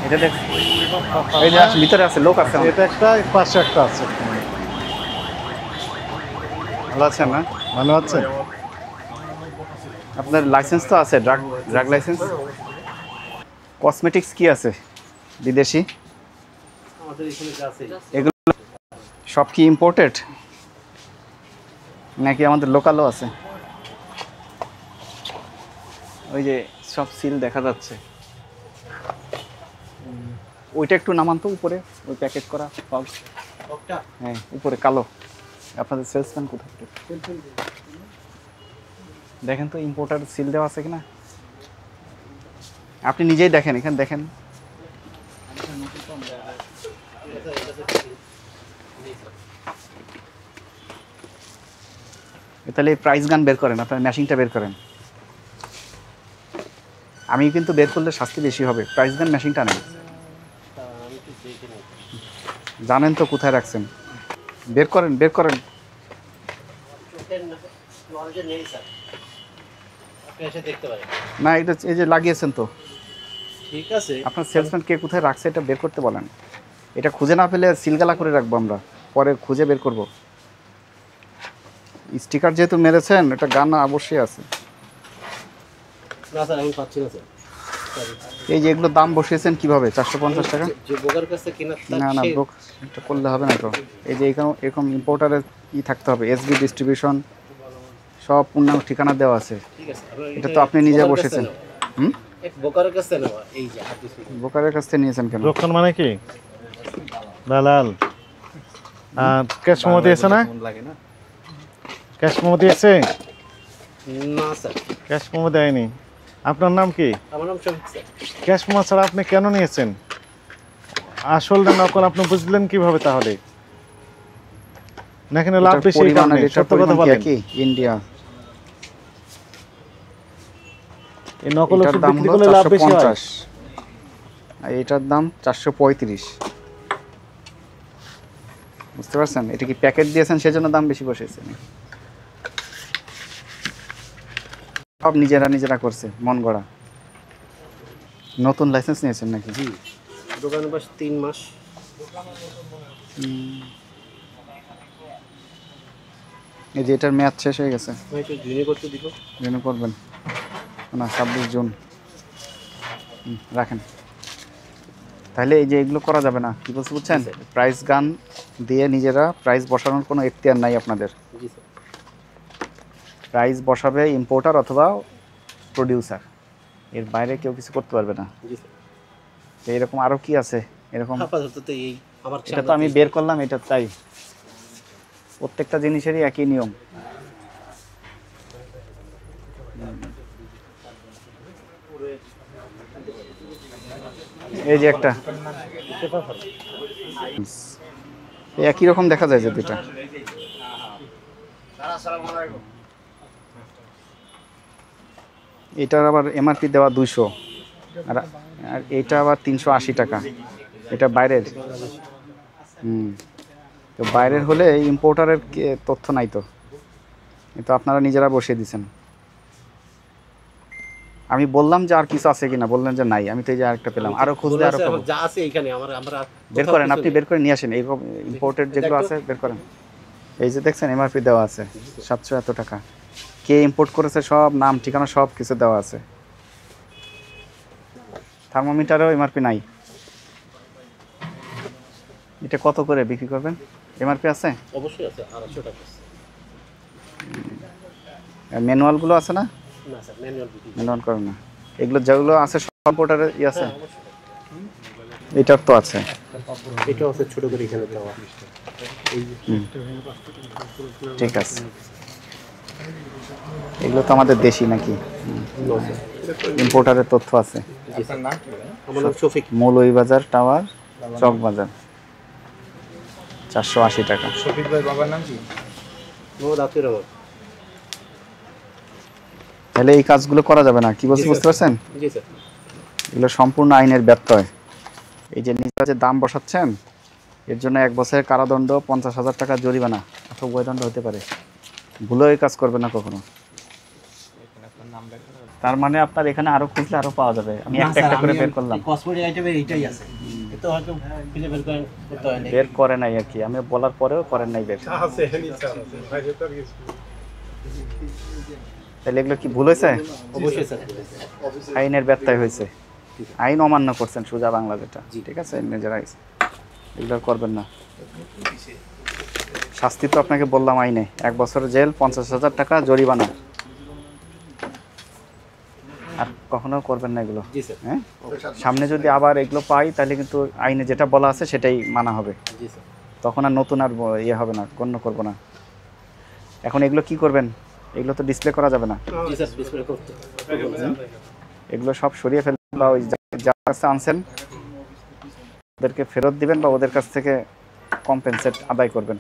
এটা দেখ, এই যে ভিতরে আছে, লোক আছে। এটা একটা, পাশে একটা আছে। ভালো আছেন না? ভালো আছে। আপনার লাইসেন্স তো আছে, ড্রাগ লাইসেন্স? কসমেটিক্স কি আছে বিদেশি? এগুলো সব কি ইম্পোর্টেড নাকি আমাদের লোকালও আছে? ওই যে সব সিল দেখা যাচ্ছে, ওইটা একটু নামান তো উপরে, ওই প্যাকেট করা ফগ। হ্যাঁ উপরে কালো। আপনাদের সেলসম্যান কোথায়? দেখেন তো ইম্পোর্টার সিল দেওয়া আছে কিনা, আপনি নিজেই দেখেন, এখানে দেখেন। তাহলে প্রাইস গান বের করেন, আপনার ম্যাশিংটা বের করেন। আমি কিন্তু বের করলে শাস্তি বেশি হবে, প্রাইস গান ম্যাশিংটা নেই। জানেন তো কোথায় রাখছেন, বের করেন বের করেন। না এটা এই যে লাগিয়েছেন তো, ঠিক আছে। আপনার সেলসম্যান কে কোথায় রাখছে এটা বের করতে বলেন। এটা খুঁজে না পেলে সিলগালা করে রাখবো আমরা, পরে খুঁজে বের করব। স্টিকার যেহেতু মেরেছেন, এটা গান অবশ্যই আছে। না স্যার আমি পাচ্ছি না স্যার। এই যে এগুলো দাম বসিয়েছেন কিভাবে? 450 টাকা? যে বোকার কাছে কেনা না না ব্রোক এটা করলে হবে না তো। এই যে এখানে এরকম ইম্পোর্টারের ই থাকতে হবে, এসবি ডিস্ট্রিবিউশন সব পূর্ণাঙ্গ ঠিকানা দেওয়া আছে। ঠিক আছে, এটা তো আপনি নিজে বসেছেন। হুম, এক বোকার কাছে নেওয়া এই যে হাত দিছি। বোকারের কাছ থেকে নিয়েছেন কেন? দোকান মানে কি দালাল? আর ক্যাশ মোমো দিয়েছে না? ক্যাশ মোমো দিয়েছে? না স্যার ক্যাশ মোমো দেয়নি। আপনার নাম কি? আমার নাম শফিক স্যার। ক্যাশ মোমো ছাড়া আপনি কেন নিয়েছেন? আসল না নকল আপনি বুঝলেন কিভাবে তাহলে? না এখানে লাভ এটার বেশি এই পরিমাণ, কারণে, এটার সত্য কথা পরিমাণ কি বলেন। একই? ইন্ডিয়া এই নকল এটার ওষুধ দাম বিক্রি হলো করলে লাভ বেশি হয়। 450 আর এটার দাম 435। বুঝতে পারছেন? এটা কি প্যাকেট দিয়েছেন সেজন্য দাম বেশি বসেছে? সব নিজেরা করছে, মন গড়া। নতুন লাইসেন্স নিয়েছেন নাকি? জি, দোকানে বস 3 মাস। এই যে এটার মেয়াদ শেষ হয়ে গেছে, ভাই তো জুনি করতে দিব। রিনিউ করবেন না? 26 জুন। রাখেন। তাহলে এই যে এগুলো করা যাবে না, কি বলছে বুঝছেন? প্রাইস গান দিয়ে নিজেরা প্রাইস বসানোর কোনো এখতিয়ার নাই আপনাদের। জি স্যার। প্রাইস বসাবে ইম্পোর্টার অথবা প্রোডিউসার, এর বাইরে কেউ কিছু করতে পারবে না। জি স্যার। তো এরকম আরও কি আছে এরকম? আপাতত তো এই আমার এটা তো আমি বের করলাম, এটা তাই প্রত্যেকটা জিনিসেরই একই নিয়ম। এই যে একটা একই রকম দেখা যায় যে দুটা। এটার আবার এমআরপি দেওয়া 200, আর আর এইটা আবার 380 টাকা। এটা বাইরের। তো বাইরের হলে ইম্পোর্টারের তথ্য নাই তো, কিন্তু আপনারা নিজেরা বসিয়ে দিচ্ছেন। আমি বললাম যে আর কিছু আছে কিনা, বললেন যে নাই। আমি তো এই যে আরেকটা পেলাম, আরো খুঁজলে আরো পাবো। যা আছে এখানে আমরা বের করেন, আপনি বের করে নিয়ে আসেন। এইরকম ইম্পোর্টেড যেগুলো আছে বের করেন। এই যে দেখছেন এমআরপি দেওয়া আছে 700 এত টাকা, কে ইম্পোর্ট করেছে সব নাম ঠিকানা সব কিছু দেওয়া আছে। থার্মোমিটারেও এমআরপি নাই। এটা কত করে বিক্রি করবেন? এমআরপি আছে? অবশ্যই আছে, 250 টাকা। ম্যানুয়ালগুলো আছে না? না স্যার ম্যানুয়াল বিক্রি। ম্যানুয়াল করেন না? এগুলো যেগুলো আছে সব ইম্পোর্টারে ই আছে? এটার তো আছে। এটা আছে ছোট করে এখানে দেওয়া। ঠিক আছে, এগুলো তো আমাদের দেশি নাকি? ইম্পোর্টারের তথ্য আছে। আমার নাম শফিক। মৌলভীবাজার টাওয়ার, চক বাজার, 480 টাকা। শফিক ভাই বাবার নাম কি? মোহাম্মদ আতিউর রহমান। তাহলে এই কাজগুলো করা যাবে না, কি বলছি বুঝতে পারছেন? জি স্যার। এগুলো সম্পূর্ণ আইনের ব্যত্যয়। এই যে নিজেরা যে দাম বসাচ্ছেন, এর জন্য 1 বছরের কারাদণ্ড, 50,000 টাকা জরিমানা অথবা উভয় দণ্ড হতে পারে। ভুলেও এই কাজ করবে না কখনো। আপনার নাম লেখা তার মানে আপনার এখানে আরো খুঁজলে আরো পাওয়া যাবে। আমি একটা একটা করে বের করলাম। কসমেটিক আইটেমের এইটাই আছে, এটা হয়তো খুঁজে বের করেন করতে হয় না। বের করে নাই আর কি, আমি বলার পরেও করেন নাই বের। তাহলে এগুলো কি ভুল হয়েছে? অবশ্যই স্যার। আইনের ব্যত্যয় হয়েছে, আইন অমান্য করছেন সোজা বাংলা যেটা। ঠিক আছে, নিজেরাই এগুলো করবেন না। শাস্তি তো আপনাকে বললাম আইনে 1 বছর জেল, 50,000 টাকা জরিমানা। আর কখনো করবেন না এগুলো। জি স্যার। হ্যাঁ, সামনে যদি আবার এগুলো পাই তাহলে কিন্তু আইনে যেটা বলা আছে সেটাই মানা হবে। জি স্যার। তখন আর নতুন আর ইয়ে হবে না, গণ্য করবো না। এখন এগুলো কি করবেন? এগুলো তো ডিসপ্লে করা যাবে না। জি স্যার, ডিসপ্লে করতে। এগুলো সব সরিয়ে ফেলবেন, বা ওই যার কাছে আনছেন ওদেরকে ফেরত দিবেন, বা ওদের কাছ থেকে কম্পেনসেট আদায় করবেন।